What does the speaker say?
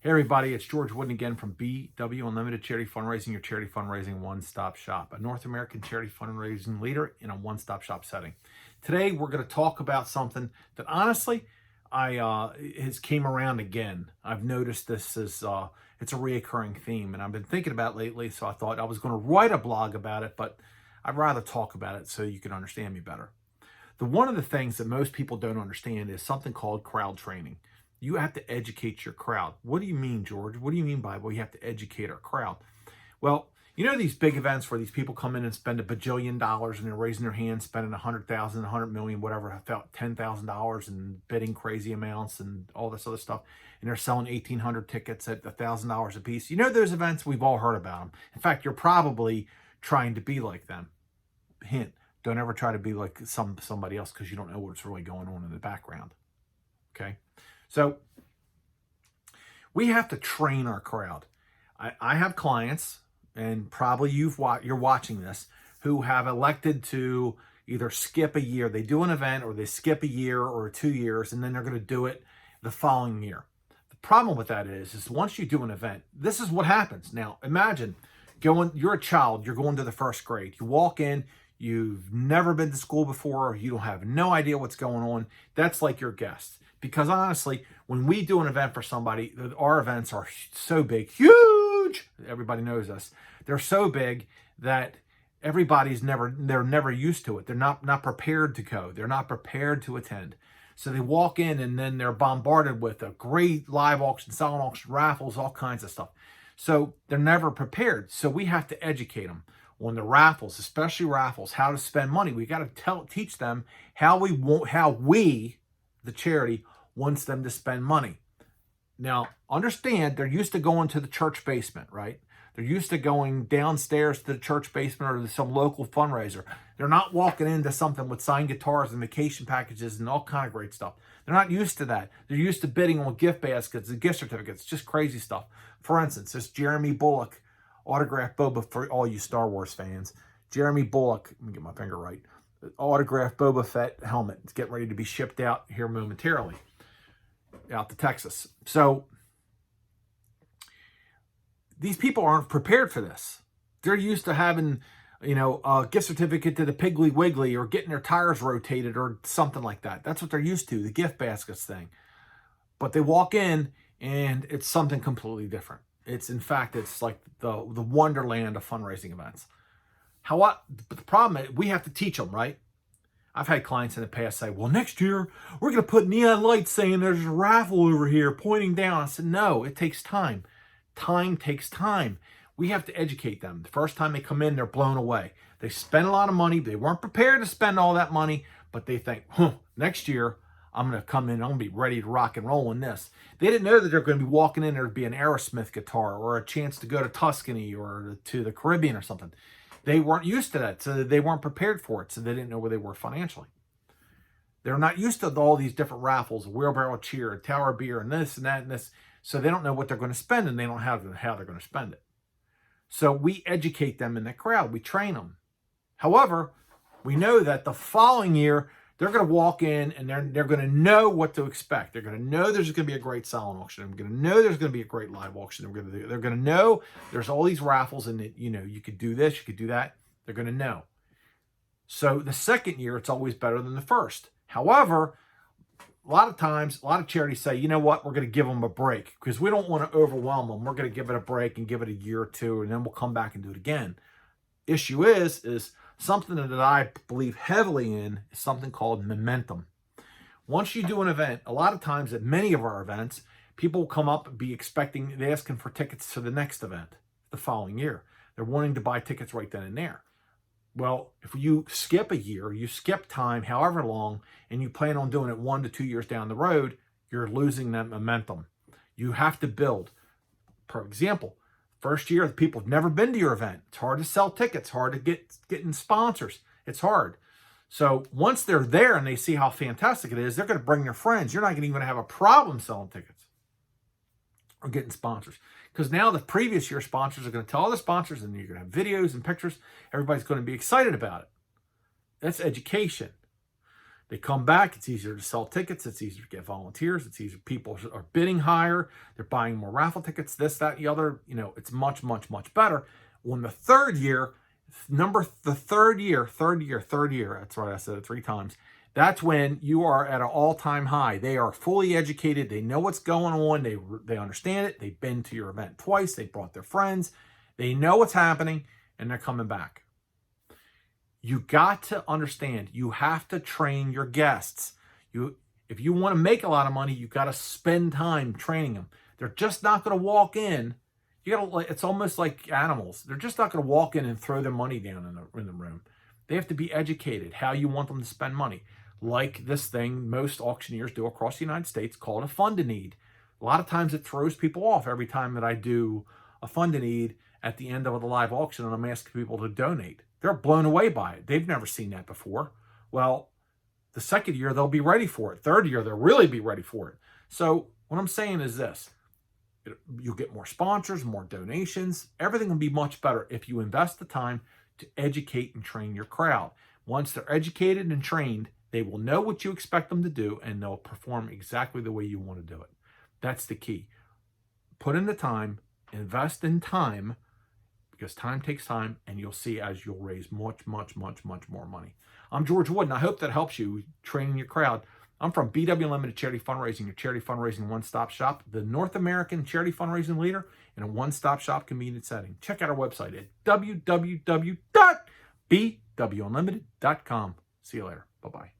Hey everybody, it's George Wooden again from BW Unlimited Charity Fundraising, your charity fundraising one-stop shop, a North American charity fundraising leader in a one-stop shop setting. Today we're going to talk about something that honestly has came around again. I've noticed this is it's a reoccurring theme, and I've been thinking about it lately, so I thought I was going to write a blog about it, but I'd rather talk about it so you can understand me better. One of the things that most people don't understand is something called crowd training. You have to educate your crowd. What do you mean, George? What do you mean by, well, you have to educate our crowd? Well, you know these big events where these people come in and spend $1 billion and they're raising their hands, spending $100,000, $100 million, whatever, $10,000 and bidding crazy amounts and all this other stuff. And they're selling 1,800 tickets at $1,000 a piece. You know those events? We've all heard about them. In fact, you're probably trying to be like them. Hint, don't ever try to be like somebody else because you don't know what's really going on in the background. Okay? So we have to train our crowd. I have clients, and probably you're watching this, who have elected to either skip a year. They do an event or they skip a year or 2 years, and then they're going to do it the following year. The problem with that is once you do an event, this is what happens. Now, imagine you're a child, you're going to the first grade. You walk in, you've never been to school before, you don't have no idea what's going on. That's like your guest. Because honestly, when we do an event for somebody, our events are so big, huge. Everybody knows us. They're so big that they're never used to it. They're not prepared to go. They're not prepared to attend. So they walk in and then they're bombarded with a great live auction, silent auction, raffles, all kinds of stuff. So they're never prepared. So we have to educate them on the raffles, especially raffles, how to spend money. We got to teach them how we, the charity, wants them to spend money. Now, understand, they're used to going to the church basement, right? They're used to going downstairs to the church basement or to some local fundraiser. They're not walking into something with signed guitars and vacation packages and all kind of great stuff. They're not used to that. They're used to bidding on gift baskets and gift certificates, just crazy stuff. For instance, this Jeremy Bullock autographed Boba, for all you Star Wars fans. Jeremy Bullock, let me get my finger right, autographed Boba Fett helmet. It's getting ready to be shipped out here momentarily, out to Texas. So these people aren't prepared for this. They're used to having, a gift certificate to the Piggly Wiggly or getting their tires rotated or something like that. That's what they're used to, the gift baskets thing. But they walk in and it's something completely different. It's like the wonderland of fundraising events. But the problem is we have to teach them, right? I've had clients in the past say, well, next year we're going to put neon lights saying there's a raffle over here pointing down. I said, no, it takes time. Time takes time. We have to educate them. The first time they come in, they're blown away. They spend a lot of money. They weren't prepared to spend all that money, but they think, next year I'm going to come in, I'm going to be ready to rock and roll in this. They didn't know that they're going to be walking in, there'd be an Aerosmith guitar or a chance to go to Tuscany or to the Caribbean or something. They weren't used to that, so they weren't prepared for it, so they didn't know where they were financially. They're not used to all these different raffles, a wheelbarrow cheer, a tower beer, and this and that and this, so they don't know what they're going to spend, and they don't have how they're going to spend it. So we educate them in the crowd. We train them. However, we know that the following year, they're going to walk in and they're going to know what to expect. They're going to know there's going to be a great silent auction. They're going to know there's going to be a great live auction. They're going to know there's all these raffles and you could do this, you could do that. They're going to know. So the second year, it's always better than the first. However, a lot of times, a lot of charities say, you know what, we're going to give them a break because we don't want to overwhelm them. We're going to give it a break and give it a year or two, and then we'll come back and do it again. Issue is something that I believe heavily in is something called momentum. Once you do an event, a lot of times at many of our events, people will come up and be they're asking for tickets to the next event the following year. They're wanting to buy tickets right then and there. Well, if you skip a year, you skip time, however long, and you plan on doing it 1 to 2 years down the road, you're losing that momentum. You have to build. For example, first year, the people have never been to your event. It's hard to sell tickets, hard to get in sponsors. It's hard. So once they're there and they see how fantastic it is, they're going to bring their friends. You're not even going to have a problem selling tickets or getting sponsors. Because now the previous year sponsors are going to tell other sponsors, and you're going to have videos and pictures. Everybody's going to be excited about it. That's education. They come back. It's easier to sell tickets. It's easier to get volunteers. It's easier. People are bidding higher. They're buying more raffle tickets, this, that, the other. It's much, much, much better. When the third year, that's right, I said it 3 times. That's when you are at an all-time high. They are fully educated. They know what's going on. They understand it. They've been to your event twice. They brought their friends. They know what's happening, and they're coming back. You got to understand, you have to train your guests. If you want to make a lot of money, you got to spend time training them. They're just not going to walk in. It's almost like animals. They're just not going to walk in and throw their money down in the room. They have to be educated how you want them to spend money. Like this thing most auctioneers do across the United States called a fund a need. A lot of times it throws people off every time that I do a fund a need at the end of the live auction and I'm asking people to donate. They're blown away by it. They've never seen that before. Well, the second year, they'll be ready for it. Third year, they'll really be ready for it. So what I'm saying is this. You'll get more sponsors, more donations. Everything will be much better if you invest the time to educate and train your crowd. Once they're educated and trained, they will know what you expect them to do, and they'll perform exactly the way you want to do it. That's the key. Put in the time, invest in time, because time takes time, and you'll see as you'll raise much, much, much, much more money. I'm George Wood, and I hope that helps you training your crowd. I'm from BW Unlimited Charity Fundraising, your charity fundraising one-stop shop, the North American charity fundraising leader in a one-stop shop convenient setting. Check out our website at www.bwunlimited.com. See you later. Bye-bye.